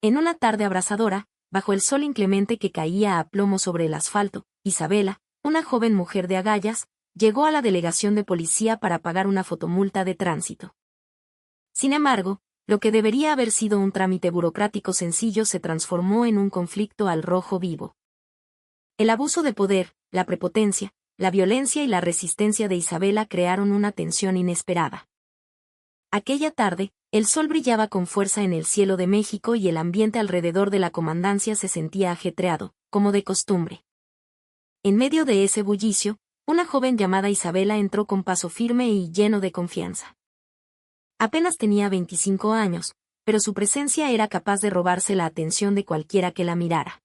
En una tarde abrasadora, bajo el sol inclemente que caía a plomo sobre el asfalto, Isabela, una joven mujer de agallas, llegó a la delegación de policía para pagar una fotomulta de tránsito. Sin embargo, lo que debería haber sido un trámite burocrático sencillo se transformó en un conflicto al rojo vivo. El abuso de poder, la prepotencia, la violencia y la resistencia de Isabela crearon una tensión inesperada. Aquella tarde, el sol brillaba con fuerza en el cielo de México y el ambiente alrededor de la comandancia se sentía ajetreado, como de costumbre. En medio de ese bullicio, una joven llamada Isabela entró con paso firme y lleno de confianza. Apenas tenía 25 años, pero su presencia era capaz de robarse la atención de cualquiera que la mirara.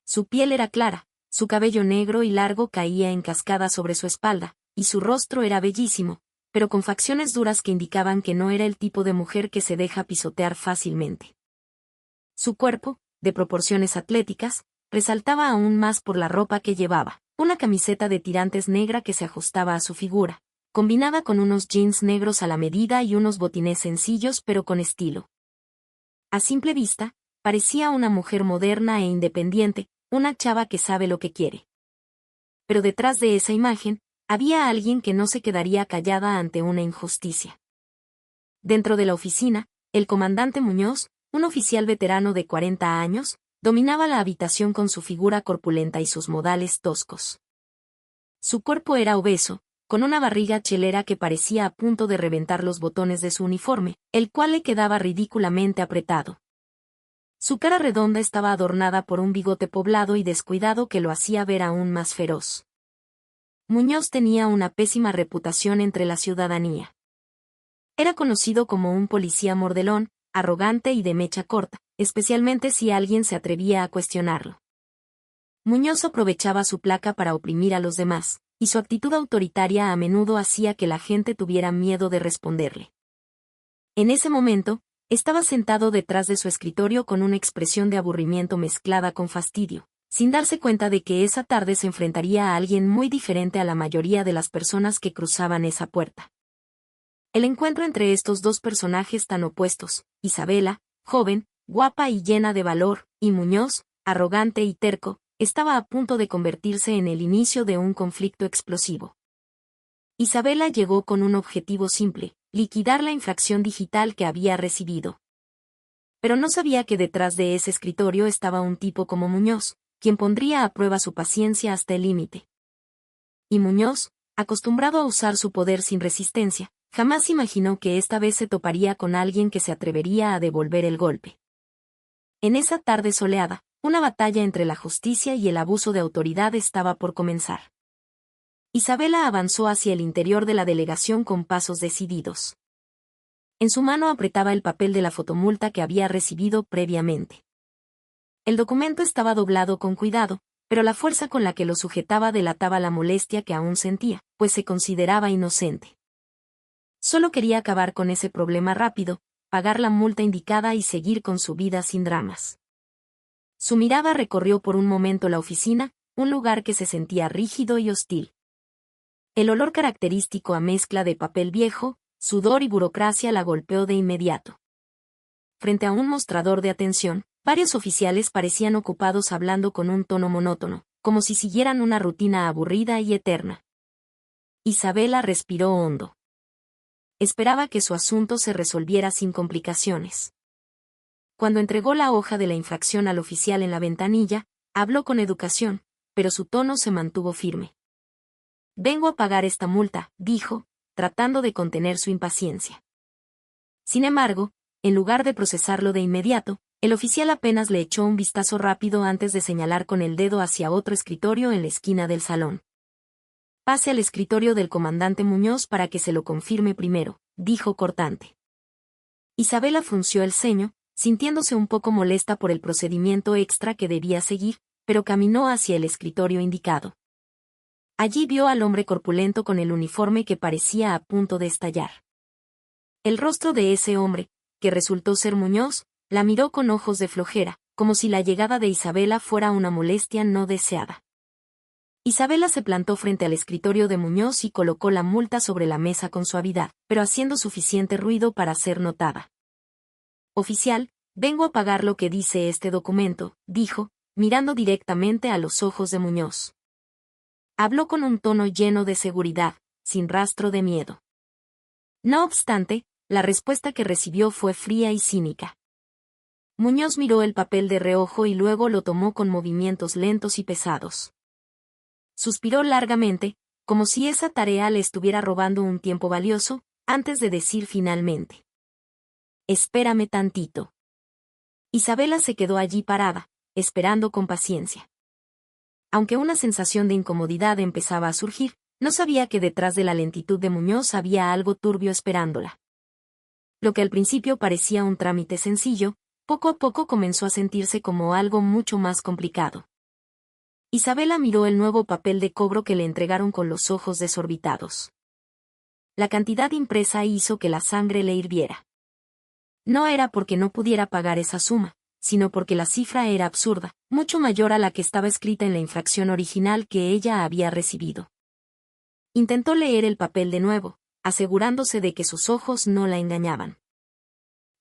Su piel era clara, su cabello negro y largo caía en cascada sobre su espalda, y su rostro era bellísimo, pero con facciones duras que indicaban que no era el tipo de mujer que se deja pisotear fácilmente. Su cuerpo, de proporciones atléticas, resaltaba aún más por la ropa que llevaba, una camiseta de tirantes negra que se ajustaba a su figura, combinada con unos jeans negros a la medida y unos botines sencillos pero con estilo. A simple vista, parecía una mujer moderna e independiente, una chava que sabe lo que quiere. Pero detrás de esa imagen, había alguien que no se quedaría callada ante una injusticia. Dentro de la oficina, el comandante Muñoz, un oficial veterano de 40 años, dominaba la habitación con su figura corpulenta y sus modales toscos. Su cuerpo era obeso, con una barriga chelera que parecía a punto de reventar los botones de su uniforme, el cual le quedaba ridículamente apretado. Su cara redonda estaba adornada por un bigote poblado y descuidado que lo hacía ver aún más feroz. Muñoz tenía una pésima reputación entre la ciudadanía. Era conocido como un policía mordelón, arrogante y de mecha corta, especialmente si alguien se atrevía a cuestionarlo. Muñoz aprovechaba su placa para oprimir a los demás, y su actitud autoritaria a menudo hacía que la gente tuviera miedo de responderle. En ese momento, estaba sentado detrás de su escritorio con una expresión de aburrimiento mezclada con fastidio, sin darse cuenta de que esa tarde se enfrentaría a alguien muy diferente a la mayoría de las personas que cruzaban esa puerta. El encuentro entre estos dos personajes tan opuestos, Isabela, joven, guapa y llena de valor, y Muñoz, arrogante y terco, estaba a punto de convertirse en el inicio de un conflicto explosivo. Isabela llegó con un objetivo simple: liquidar la infracción digital que había recibido. Pero no sabía que detrás de ese escritorio estaba un tipo como Muñoz, quien pondría a prueba su paciencia hasta el límite. Y Muñoz, acostumbrado a usar su poder sin resistencia, jamás imaginó que esta vez se toparía con alguien que se atrevería a devolver el golpe. En esa tarde soleada, una batalla entre la justicia y el abuso de autoridad estaba por comenzar. Isabela avanzó hacia el interior de la delegación con pasos decididos. En su mano apretaba el papel de la fotomulta que había recibido previamente. El documento estaba doblado con cuidado, pero la fuerza con la que lo sujetaba delataba la molestia que aún sentía, pues se consideraba inocente. Solo quería acabar con ese problema rápido, pagar la multa indicada y seguir con su vida sin dramas. Su mirada recorrió por un momento la oficina, un lugar que se sentía rígido y hostil. El olor característico a mezcla de papel viejo, sudor y burocracia la golpeó de inmediato. Frente a un mostrador de atención, varios oficiales parecían ocupados hablando con un tono monótono, como si siguieran una rutina aburrida y eterna. Isabela respiró hondo. Esperaba que su asunto se resolviera sin complicaciones. Cuando entregó la hoja de la infracción al oficial en la ventanilla, habló con educación, pero su tono se mantuvo firme. «Vengo a pagar esta multa», dijo, tratando de contener su impaciencia. Sin embargo, en lugar de procesarlo de inmediato, el oficial apenas le echó un vistazo rápido antes de señalar con el dedo hacia otro escritorio en la esquina del salón. «Pase al escritorio del comandante Muñoz para que se lo confirme primero», dijo cortante. Isabela frunció el ceño, sintiéndose un poco molesta por el procedimiento extra que debía seguir, pero caminó hacia el escritorio indicado. Allí vio al hombre corpulento con el uniforme que parecía a punto de estallar. El rostro de ese hombre, que resultó ser Muñoz, la miró con ojos de flojera, como si la llegada de Isabela fuera una molestia no deseada. Isabela se plantó frente al escritorio de Muñoz y colocó la multa sobre la mesa con suavidad, pero haciendo suficiente ruido para ser notada. «Oficial, vengo a pagar lo que dice este documento, dijo, mirando directamente a los ojos de Muñoz. Habló con un tono lleno de seguridad, sin rastro de miedo. No obstante, la respuesta que recibió fue fría y cínica. Muñoz miró el papel de reojo y luego lo tomó con movimientos lentos y pesados. Suspiró largamente, como si esa tarea le estuviera robando un tiempo valioso, antes de decir finalmente: «Espérame tantito». Isabela se quedó allí parada, esperando con paciencia. Aunque una sensación de incomodidad empezaba a surgir, no sabía que detrás de la lentitud de Muñoz había algo turbio esperándola. Lo que al principio parecía un trámite sencillo, poco a poco comenzó a sentirse como algo mucho más complicado. Isabela miró el nuevo papel de cobro que le entregaron con los ojos desorbitados. La cantidad impresa hizo que la sangre le hirviera. No era porque no pudiera pagar esa suma, sino porque la cifra era absurda, mucho mayor a la que estaba escrita en la infracción original que ella había recibido. Intentó leer el papel de nuevo, asegurándose de que sus ojos no la engañaban.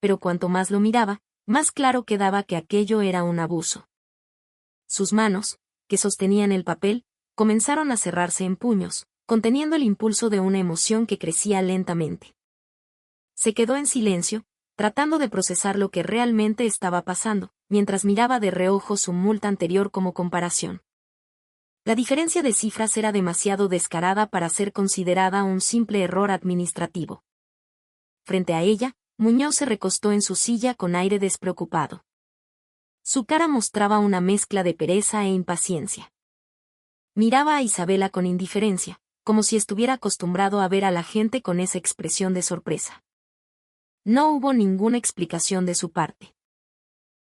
Pero cuanto más lo miraba, más claro quedaba que aquello era un abuso. Sus manos, que sostenían el papel, comenzaron a cerrarse en puños, conteniendo el impulso de una emoción que crecía lentamente. Se quedó en silencio, tratando de procesar lo que realmente estaba pasando, mientras miraba de reojo su multa anterior como comparación. La diferencia de cifras era demasiado descarada para ser considerada un simple error administrativo. Frente a ella, Muñoz se recostó en su silla con aire despreocupado. Su cara mostraba una mezcla de pereza e impaciencia. Miraba a Isabela con indiferencia, como si estuviera acostumbrado a ver a la gente con esa expresión de sorpresa. No hubo ninguna explicación de su parte.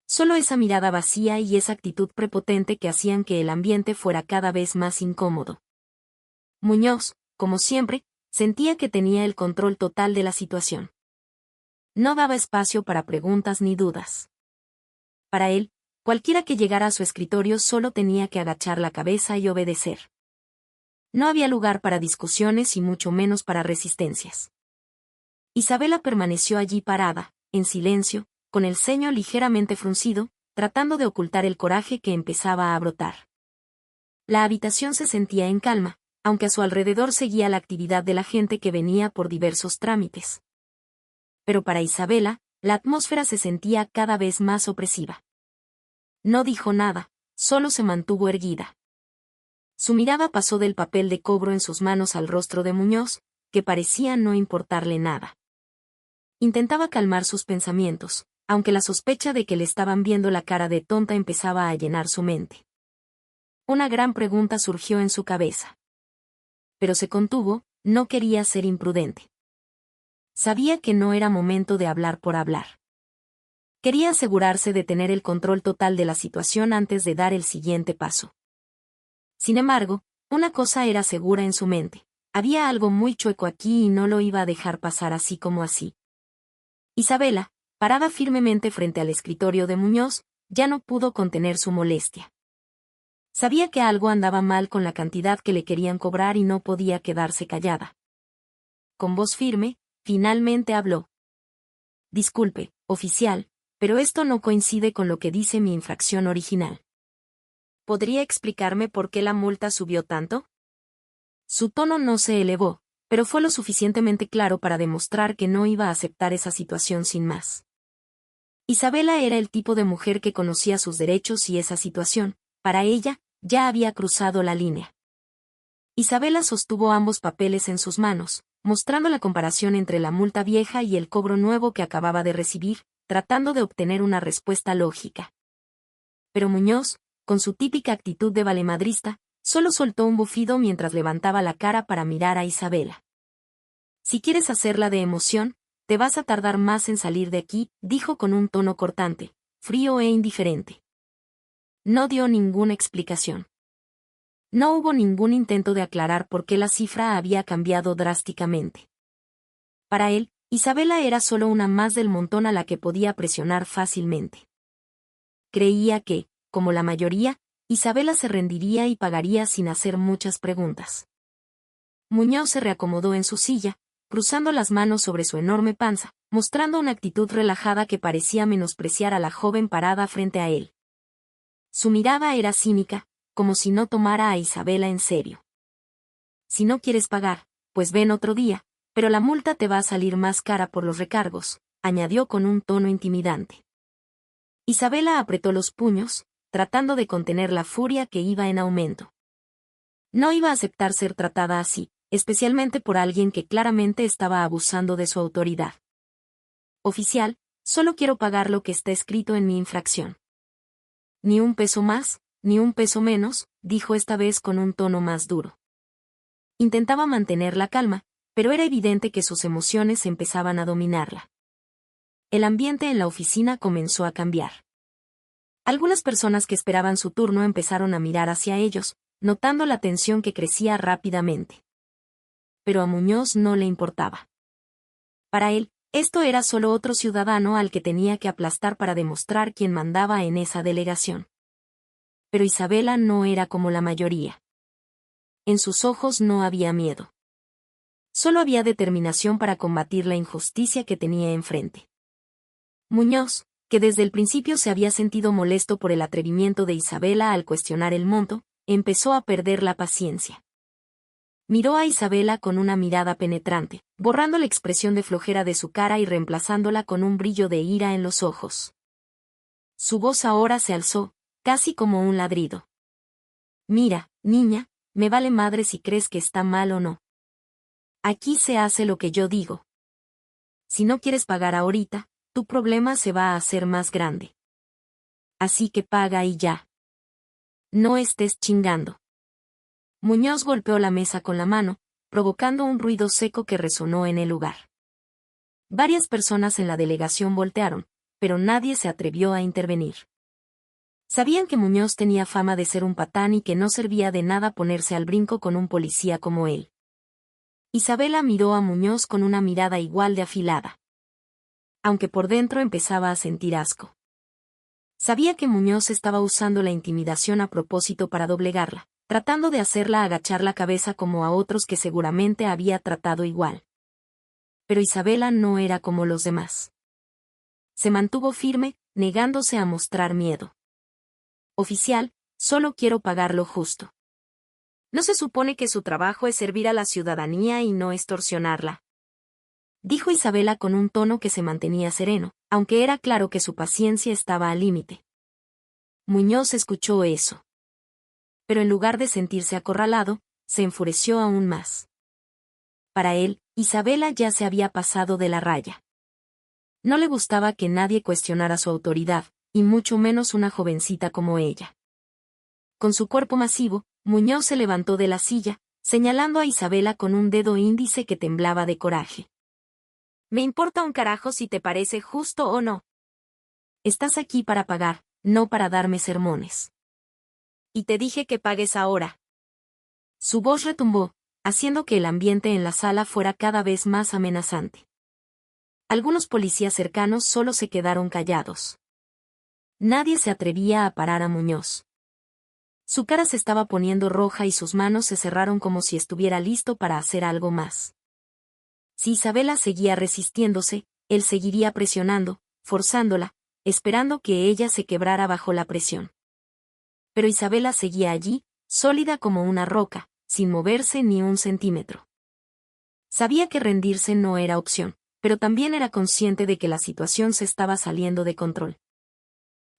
Solo esa mirada vacía y esa actitud prepotente que hacían que el ambiente fuera cada vez más incómodo. Muñoz, como siempre, sentía que tenía el control total de la situación. No daba espacio para preguntas ni dudas. Para él, cualquiera que llegara a su escritorio solo tenía que agachar la cabeza y obedecer. No había lugar para discusiones y mucho menos para resistencias. Isabela permaneció allí parada, en silencio, con el ceño ligeramente fruncido, tratando de ocultar el coraje que empezaba a brotar. La habitación se sentía en calma, aunque a su alrededor seguía la actividad de la gente que venía por diversos trámites. Pero para Isabela, la atmósfera se sentía cada vez más opresiva. No dijo nada, solo se mantuvo erguida. Su mirada pasó del papel de cobro en sus manos al rostro de Muñoz, que parecía no importarle nada. Intentaba calmar sus pensamientos, aunque la sospecha de que le estaban viendo la cara de tonta empezaba a llenar su mente. Una gran pregunta surgió en su cabeza. Pero se contuvo, no quería ser imprudente. Sabía que no era momento de hablar por hablar. Quería asegurarse de tener el control total de la situación antes de dar el siguiente paso. Sin embargo, una cosa era segura en su mente: había algo muy chueco aquí y no lo iba a dejar pasar así como así. Isabela, parada firmemente frente al escritorio de Muñoz, ya no pudo contener su molestia. Sabía que algo andaba mal con la cantidad que le querían cobrar y no podía quedarse callada. Con voz firme, finalmente habló. «Disculpe, oficial, pero esto no coincide con lo que dice mi infracción original. ¿Podría explicarme por qué la multa subió tanto?» Su tono no se elevó, pero fue lo suficientemente claro para demostrar que no iba a aceptar esa situación sin más. Isabela era el tipo de mujer que conocía sus derechos y esa situación, para ella, ya había cruzado la línea. Isabela sostuvo ambos papeles en sus manos, mostrando la comparación entre la multa vieja y el cobro nuevo que acababa de recibir, tratando de obtener una respuesta lógica. Pero Muñoz, con su típica actitud de valemadrista, solo soltó un bufido mientras levantaba la cara para mirar a Isabela. «Si quieres hacerla de emoción, te vas a tardar más en salir de aquí», dijo con un tono cortante, frío e indiferente. No dio ninguna explicación. No hubo ningún intento de aclarar por qué la cifra había cambiado drásticamente. Para él, Isabela era solo una más del montón a la que podía presionar fácilmente. Creía que, como la mayoría, Isabela se rendiría y pagaría sin hacer muchas preguntas. Muñoz se reacomodó en su silla, cruzando las manos sobre su enorme panza, mostrando una actitud relajada que parecía menospreciar a la joven parada frente a él. Su mirada era cínica, como si no tomara a Isabela en serio. Si no quieres pagar, pues ven otro día, pero la multa te va a salir más cara por los recargos, añadió con un tono intimidante. Isabela apretó los puños, tratando de contener la furia que iba en aumento. No iba a aceptar ser tratada así, especialmente por alguien que claramente estaba abusando de su autoridad. Oficial, solo quiero pagar lo que está escrito en mi infracción. Ni un peso más, ni un peso menos, dijo esta vez con un tono más duro. Intentaba mantener la calma, pero era evidente que sus emociones empezaban a dominarla. El ambiente en la oficina comenzó a cambiar. Algunas personas que esperaban su turno empezaron a mirar hacia ellos, notando la tensión que crecía rápidamente. Pero a Muñoz no le importaba. Para él, esto era solo otro ciudadano al que tenía que aplastar para demostrar quién mandaba en esa delegación. Pero Isabela no era como la mayoría. En sus ojos no había miedo. Solo había determinación para combatir la injusticia que tenía enfrente. Muñoz, que desde el principio se había sentido molesto por el atrevimiento de Isabela al cuestionar el monto, empezó a perder la paciencia. Miró a Isabela con una mirada penetrante, borrando la expresión de flojera de su cara y reemplazándola con un brillo de ira en los ojos. Su voz ahora se alzó, casi como un ladrido. Mira, niña, me vale madre si crees que está mal o no. Aquí se hace lo que yo digo. Si no quieres pagar ahorita, tu problema se va a hacer más grande. Así que paga y ya. No estés chingando. Muñoz golpeó la mesa con la mano, provocando un ruido seco que resonó en el lugar. Varias personas en la delegación voltearon, pero nadie se atrevió a intervenir. Sabían que Muñoz tenía fama de ser un patán y que no servía de nada ponerse al brinco con un policía como él. Isabela miró a Muñoz con una mirada igual de afilada. Aunque por dentro empezaba a sentir asco. Sabía que Muñoz estaba usando la intimidación a propósito para doblegarla, tratando de hacerla agachar la cabeza como a otros que seguramente había tratado igual. Pero Isabela no era como los demás. Se mantuvo firme, negándose a mostrar miedo. Oficial, solo quiero pagar lo justo. ¿No se supone que su trabajo es servir a la ciudadanía y no extorsionarla? Dijo Isabela con un tono que se mantenía sereno, aunque era claro que su paciencia estaba al límite. Muñoz escuchó eso. Pero en lugar de sentirse acorralado, se enfureció aún más. Para él, Isabela ya se había pasado de la raya. No le gustaba que nadie cuestionara su autoridad, y mucho menos una jovencita como ella. Con su cuerpo masivo, Muñoz se levantó de la silla, señalando a Isabela con un dedo índice que temblaba de coraje. Me importa un carajo si te parece justo o no. Estás aquí para pagar, no para darme sermones. Y te dije que pagues ahora. Su voz retumbó, haciendo que el ambiente en la sala fuera cada vez más amenazante. Algunos policías cercanos solo se quedaron callados. Nadie se atrevía a parar a Muñoz. Su cara se estaba poniendo roja y sus manos se cerraron como si estuviera listo para hacer algo más. Si Isabela seguía resistiéndose, él seguiría presionando, forzándola, esperando que ella se quebrara bajo la presión. Pero Isabela seguía allí, sólida como una roca, sin moverse ni un centímetro. Sabía que rendirse no era opción, pero también era consciente de que la situación se estaba saliendo de control.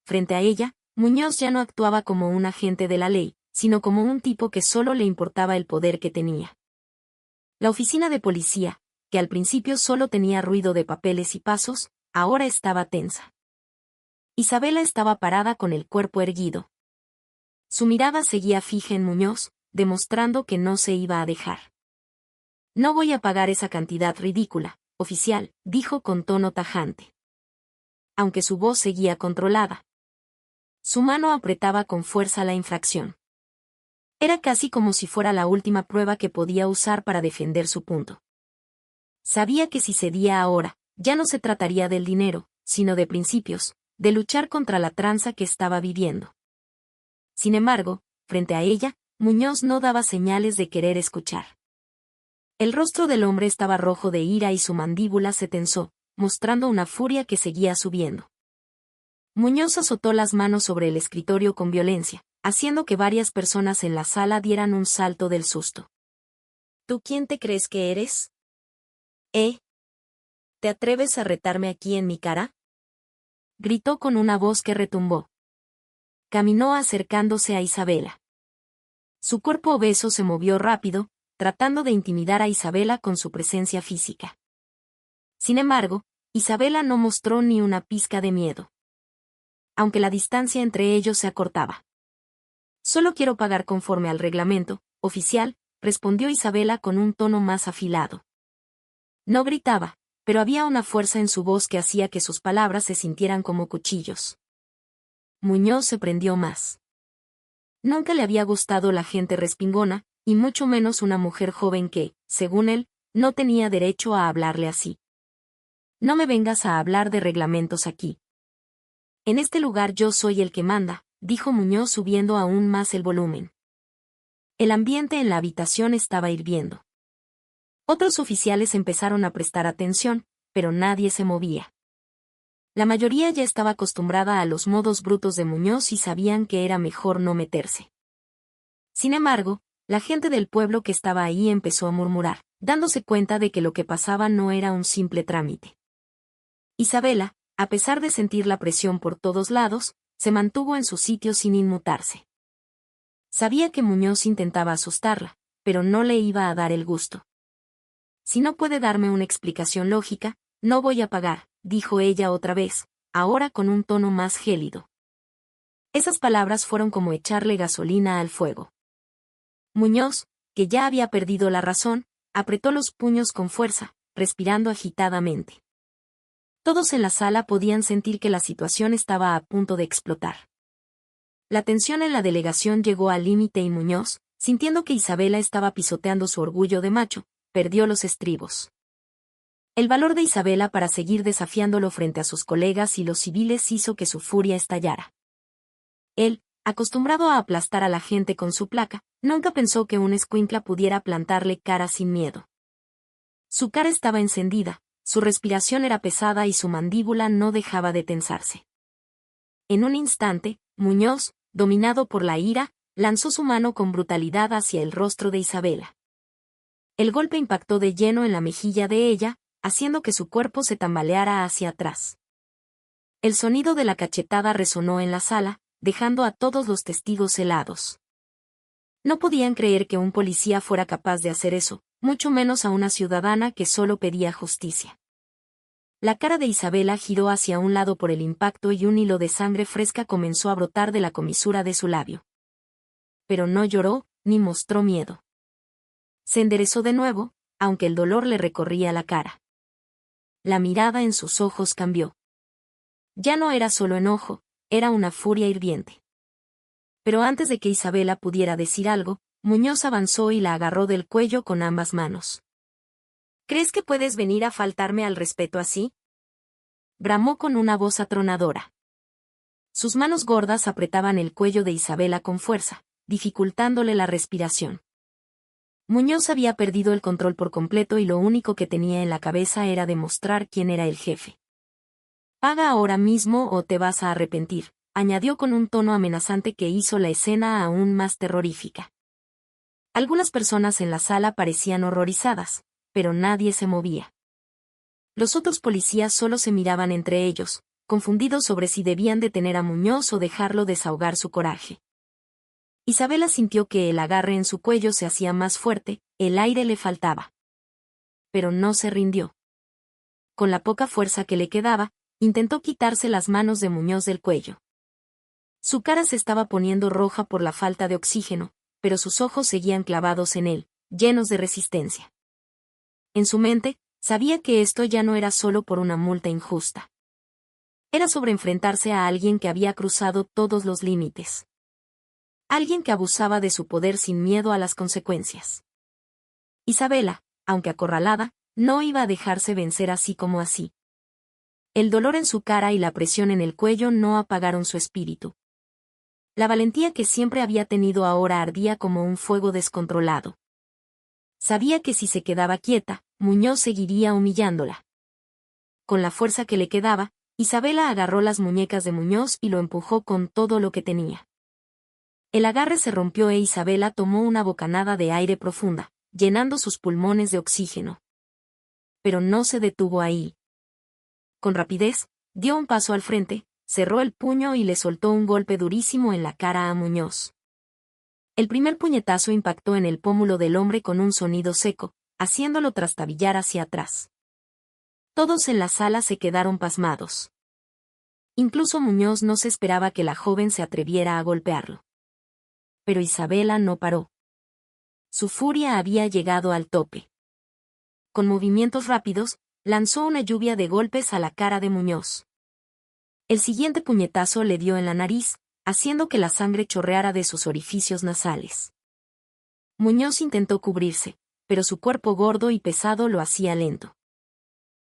Frente a ella, Muñoz ya no actuaba como un agente de la ley, sino como un tipo que solo le importaba el poder que tenía. La oficina de policía, que al principio solo tenía ruido de papeles y pasos, ahora estaba tensa. Isabela estaba parada con el cuerpo erguido. Su mirada seguía fija en Muñoz, demostrando que no se iba a dejar. No voy a pagar esa cantidad ridícula, oficial, dijo con tono tajante. Aunque su voz seguía controlada. Su mano apretaba con fuerza la infracción. Era casi como si fuera la última prueba que podía usar para defender su punto. Sabía que si cedía ahora, ya no se trataría del dinero, sino de principios, de luchar contra la tranza que estaba viviendo. Sin embargo, frente a ella, Muñoz no daba señales de querer escuchar. El rostro del hombre estaba rojo de ira y su mandíbula se tensó, mostrando una furia que seguía subiendo. Muñoz azotó las manos sobre el escritorio con violencia, haciendo que varias personas en la sala dieran un salto del susto. ¿Tú quién te crees que eres? ¿Te atreves a retarme aquí en mi cara? Gritó con una voz que retumbó. Caminó acercándose a Isabela. Su cuerpo obeso se movió rápido, tratando de intimidar a Isabela con su presencia física. Sin embargo, Isabela no mostró ni una pizca de miedo. Aunque la distancia entre ellos se acortaba. Solo quiero pagar conforme al reglamento, oficial, respondió Isabela con un tono más afilado. No gritaba, pero había una fuerza en su voz que hacía que sus palabras se sintieran como cuchillos. Muñoz se prendió más. Nunca le había gustado la gente respingona, y mucho menos una mujer joven que, según él, no tenía derecho a hablarle así. No me vengas a hablar de reglamentos aquí. En este lugar yo soy el que manda, dijo Muñoz subiendo aún más el volumen. El ambiente en la habitación estaba hirviendo. Otros oficiales empezaron a prestar atención, pero nadie se movía. La mayoría ya estaba acostumbrada a los modos brutos de Muñoz y sabían que era mejor no meterse. Sin embargo, la gente del pueblo que estaba ahí empezó a murmurar, dándose cuenta de que lo que pasaba no era un simple trámite. Isabela, a pesar de sentir la presión por todos lados, se mantuvo en su sitio sin inmutarse. Sabía que Muñoz intentaba asustarla, pero no le iba a dar el gusto. Si no puede darme una explicación lógica, no voy a pagar, dijo ella otra vez, ahora con un tono más gélido. Esas palabras fueron como echarle gasolina al fuego. Muñoz, que ya había perdido la razón, apretó los puños con fuerza, respirando agitadamente. Todos en la sala podían sentir que la situación estaba a punto de explotar. La tensión en la delegación llegó al límite y Muñoz, sintiendo que Isabela estaba pisoteando su orgullo de macho, perdió los estribos. El valor de Isabela para seguir desafiándolo frente a sus colegas y los civiles hizo que su furia estallara. Él, acostumbrado a aplastar a la gente con su placa, nunca pensó que un escuincla pudiera plantarle cara sin miedo. Su cara estaba encendida, su respiración era pesada y su mandíbula no dejaba de tensarse. En un instante, Muñoz, dominado por la ira, lanzó su mano con brutalidad hacia el rostro de Isabela. El golpe impactó de lleno en la mejilla de ella, haciendo que su cuerpo se tambaleara hacia atrás. El sonido de la cachetada resonó en la sala, dejando a todos los testigos helados. No podían creer que un policía fuera capaz de hacer eso, mucho menos a una ciudadana que solo pedía justicia. La cara de Isabela giró hacia un lado por el impacto y un hilo de sangre fresca comenzó a brotar de la comisura de su labio. Pero no lloró, ni mostró miedo. Se enderezó de nuevo, aunque el dolor le recorría la cara. La mirada en sus ojos cambió. Ya no era solo enojo, era una furia hirviente. Pero antes de que Isabela pudiera decir algo, Muñoz avanzó y la agarró del cuello con ambas manos. ¿Crees que puedes venir a faltarme al respeto así? Bramó con una voz atronadora. Sus manos gordas apretaban el cuello de Isabela con fuerza, dificultándole la respiración. Muñoz había perdido el control por completo y lo único que tenía en la cabeza era demostrar quién era el jefe. Paga ahora mismo o te vas a arrepentir, añadió con un tono amenazante que hizo la escena aún más terrorífica. Algunas personas en la sala parecían horrorizadas, pero nadie se movía. Los otros policías solo se miraban entre ellos, confundidos sobre si debían detener a Muñoz o dejarlo desahogar su coraje. Isabela sintió que el agarre en su cuello se hacía más fuerte, el aire le faltaba. Pero no se rindió. Con la poca fuerza que le quedaba, intentó quitarse las manos de Muñoz del cuello. Su cara se estaba poniendo roja por la falta de oxígeno, pero sus ojos seguían clavados en él, llenos de resistencia. En su mente, sabía que esto ya no era solo por una multa injusta. Era sobre enfrentarse a alguien que había cruzado todos los límites. Alguien que abusaba de su poder sin miedo a las consecuencias. Isabela, aunque acorralada, no iba a dejarse vencer así como así. El dolor en su cara y la presión en el cuello no apagaron su espíritu. La valentía que siempre había tenido ahora ardía como un fuego descontrolado. Sabía que si se quedaba quieta, Muñoz seguiría humillándola. con la fuerza que le quedaba, Isabela agarró las muñecas de Muñoz y lo empujó con todo lo que tenía. El agarre se rompió e Isabela tomó una bocanada de aire profunda, llenando sus pulmones de oxígeno. Pero no se detuvo ahí. Con rapidez, dio un paso al frente, cerró el puño y le soltó un golpe durísimo en la cara a Muñoz. El primer puñetazo impactó en el pómulo del hombre con un sonido seco, haciéndolo trastabillar hacia atrás. Todos en la sala se quedaron pasmados. Incluso Muñoz no se esperaba que la joven se atreviera a golpearlo. Pero Isabela no paró. Su furia había llegado al tope. Con movimientos rápidos, lanzó una lluvia de golpes a la cara de Muñoz. El siguiente puñetazo le dio en la nariz, haciendo que la sangre chorreara de sus orificios nasales. Muñoz intentó cubrirse, pero su cuerpo gordo y pesado lo hacía lento.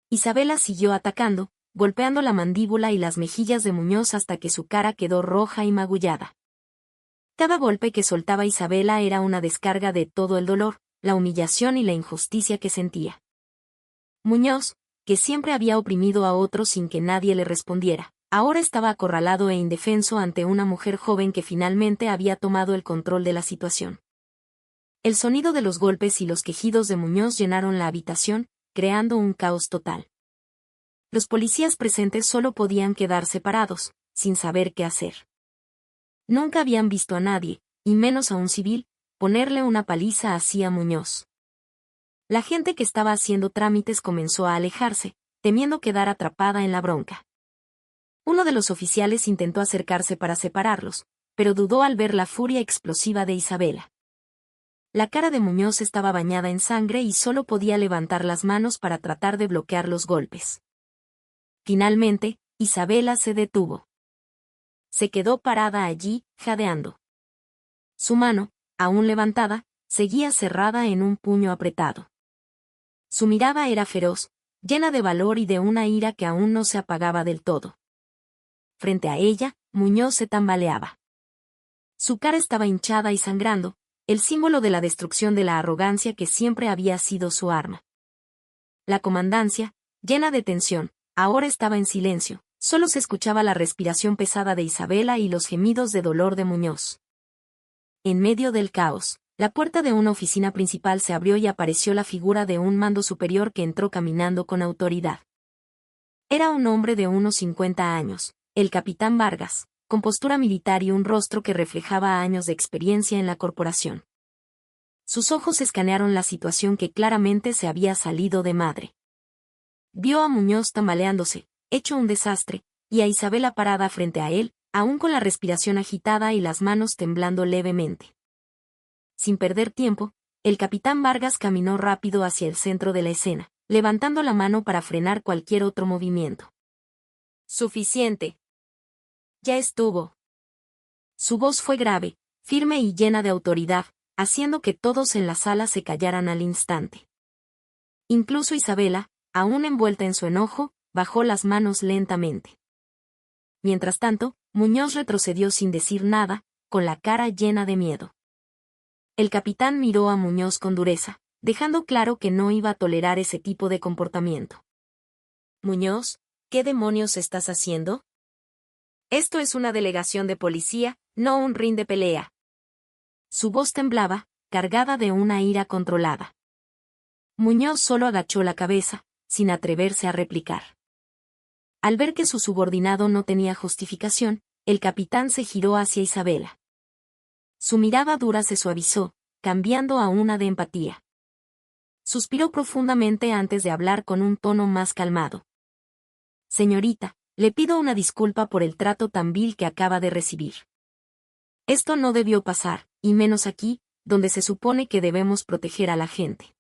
Isabela siguió atacando, golpeando la mandíbula y las mejillas de Muñoz hasta que su cara quedó roja y magullada. Cada golpe que soltaba Isabela era una descarga de todo el dolor, la humillación y la injusticia que sentía. Muñoz, que siempre había oprimido a otros sin que nadie le respondiera, ahora estaba acorralado e indefenso ante una mujer joven que finalmente había tomado el control de la situación. El sonido de los golpes y los quejidos de Muñoz llenaron la habitación, creando un caos total. Los policías presentes solo podían quedar separados, sin saber qué hacer. Nunca habían visto a nadie, y menos a un civil, ponerle una paliza así a Muñoz. La gente que estaba haciendo trámites comenzó a alejarse, temiendo quedar atrapada en la bronca. Uno de los oficiales intentó acercarse para separarlos, pero dudó al ver la furia explosiva de Isabela. La cara de Muñoz estaba bañada en sangre y solo podía levantar las manos para tratar de bloquear los golpes. Finalmente, Isabela se detuvo. Se quedó parada allí, jadeando. Su mano, aún levantada, seguía cerrada en un puño apretado. Su mirada era feroz, llena de valor y de una ira que aún no se apagaba del todo. Frente a ella, Muñoz se tambaleaba. Su cara estaba hinchada y sangrando, el símbolo de la destrucción de la arrogancia que siempre había sido su arma. La comandancia, llena de tensión, ahora estaba en silencio, solo se escuchaba la respiración pesada de Isabela y los gemidos de dolor de Muñoz. En medio del caos, la puerta de una oficina principal se abrió y apareció la figura de un mando superior que entró caminando con autoridad. Era un hombre de unos 50 años, el capitán Vargas, con postura militar y un rostro que reflejaba años de experiencia en la corporación. Sus ojos escanearon la situación que claramente se había salido de madre. Vio a Muñoz tambaleándose, hecho un desastre, y a Isabela parada frente a él, aún con la respiración agitada y las manos temblando levemente. Sin perder tiempo, el capitán Vargas caminó rápido hacia el centro de la escena, levantando la mano para frenar cualquier otro movimiento. «Suficiente. Ya estuvo». Su voz fue grave, firme y llena de autoridad, haciendo que todos en la sala se callaran al instante. Incluso Isabela, aún envuelta en su enojo, bajó las manos lentamente. Mientras tanto, Muñoz retrocedió sin decir nada, con la cara llena de miedo. El capitán miró a Muñoz con dureza, dejando claro que no iba a tolerar ese tipo de comportamiento. «Muñoz, ¿qué demonios estás haciendo? Esto es una delegación de policía, no un ring de pelea». Su voz temblaba, cargada de una ira controlada. Muñoz solo agachó la cabeza, sin atreverse a replicar. Al ver que su subordinado no tenía justificación, el capitán se giró hacia Isabela. Su mirada dura se suavizó, cambiando a una de empatía. Suspiró profundamente antes de hablar con un tono más calmado. «Señorita, le pido una disculpa por el trato tan vil que acaba de recibir. Esto no debió pasar, y menos aquí, donde se supone que debemos proteger a la gente».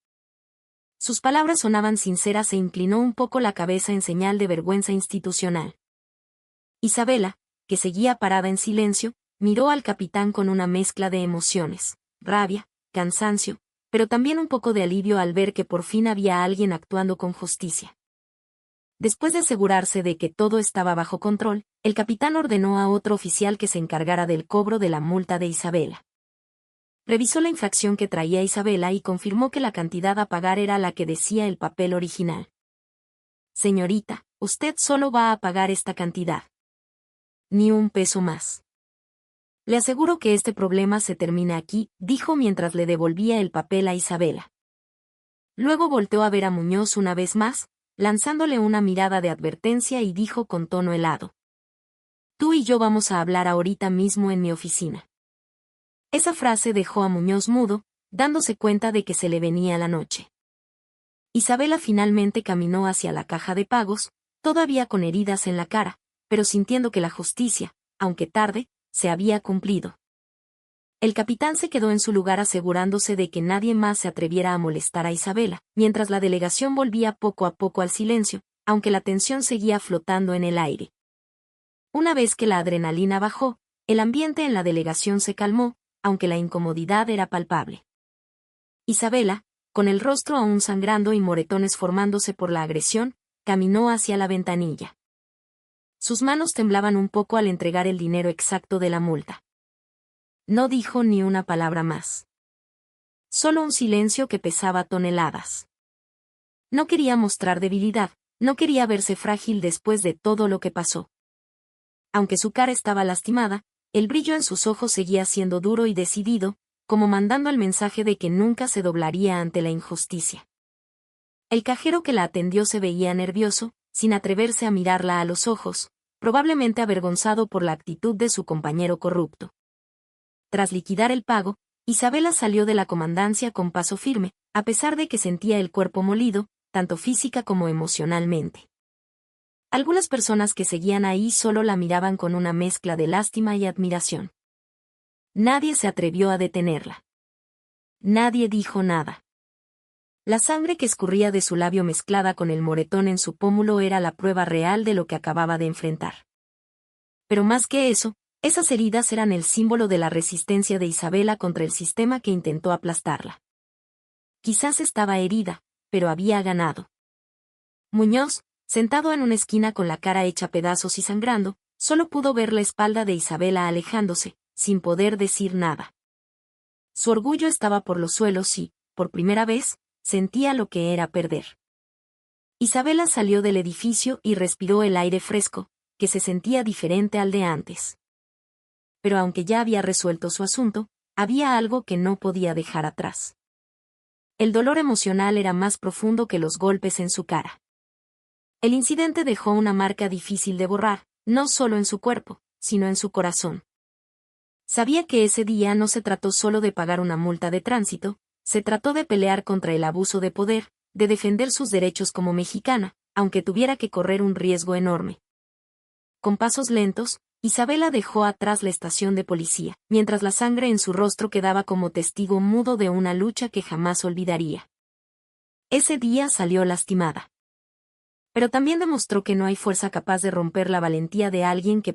Sus palabras sonaban sinceras e inclinó un poco la cabeza en señal de vergüenza institucional. Isabela, que seguía parada en silencio, miró al capitán con una mezcla de emociones, rabia, cansancio, pero también un poco de alivio al ver que por fin había alguien actuando con justicia. Después de asegurarse de que todo estaba bajo control, el capitán ordenó a otro oficial que se encargara del cobro de la multa de Isabela. Revisó la infracción que traía Isabela y confirmó que la cantidad a pagar era la que decía el papel original. «Señorita, usted solo va a pagar esta cantidad. Ni un peso más. Le aseguro que este problema se termina aquí, dijo mientras le devolvía el papel a Isabela. Luego volteó a ver a Muñoz una vez más, lanzándole una mirada de advertencia y dijo con tono helado. Tú y yo vamos a hablar ahorita mismo en mi oficina. Esa frase dejó a Muñoz mudo, dándose cuenta de que se le venía la noche. Isabela finalmente caminó hacia la caja de pagos, todavía con heridas en la cara, pero sintiendo que la justicia, aunque tarde, se había cumplido. El capitán se quedó en su lugar asegurándose de que nadie más se atreviera a molestar a Isabela, mientras la delegación volvía poco a poco al silencio, aunque la tensión seguía flotando en el aire. Una vez que la adrenalina bajó, el ambiente en la delegación se calmó, aunque la incomodidad era palpable. Isabela, con el rostro aún sangrando y moretones formándose por la agresión, caminó hacia la ventanilla. Sus manos temblaban un poco al entregar el dinero exacto de la multa. No dijo ni una palabra más. Solo un silencio que pesaba toneladas. No quería mostrar debilidad, no quería verse frágil después de todo lo que pasó. Aunque su cara estaba lastimada, el brillo en sus ojos seguía siendo duro y decidido, como mandando el mensaje de que nunca se doblaría ante la injusticia. El cajero que la atendió se veía nervioso, sin atreverse a mirarla a los ojos, probablemente avergonzado por la actitud de su compañero corrupto. Tras liquidar el pago, Isabela salió de la comandancia con paso firme, a pesar de que sentía el cuerpo molido, tanto física como emocionalmente. Algunas personas que seguían ahí solo la miraban con una mezcla de lástima y admiración. Nadie se atrevió a detenerla. Nadie dijo nada. La sangre que escurría de su labio mezclada con el moretón en su pómulo era la prueba real de lo que acababa de enfrentar. Pero más que eso, esas heridas eran el símbolo de la resistencia de Isabela contra el sistema que intentó aplastarla. Quizás estaba herida, pero había ganado. Muñoz, sentado en una esquina con la cara hecha pedazos y sangrando, solo pudo ver la espalda de Isabela alejándose, sin poder decir nada. Su orgullo estaba por los suelos y, por primera vez, sentía lo que era perder. Isabela salió del edificio y respiró el aire fresco, que se sentía diferente al de antes. Pero aunque ya había resuelto su asunto, había algo que no podía dejar atrás. El dolor emocional era más profundo que los golpes en su cara. El incidente dejó una marca difícil de borrar, no solo en su cuerpo, sino en su corazón. Sabía que ese día no se trató solo de pagar una multa de tránsito, se trató de pelear contra el abuso de poder, de defender sus derechos como mexicana, aunque tuviera que correr un riesgo enorme. Con pasos lentos, Isabela dejó atrás la estación de policía, mientras la sangre en su rostro quedaba como testigo mudo de una lucha que jamás olvidaría. Ese día salió lastimada. Pero también demostró que no hay fuerza capaz de romper la valentía de alguien que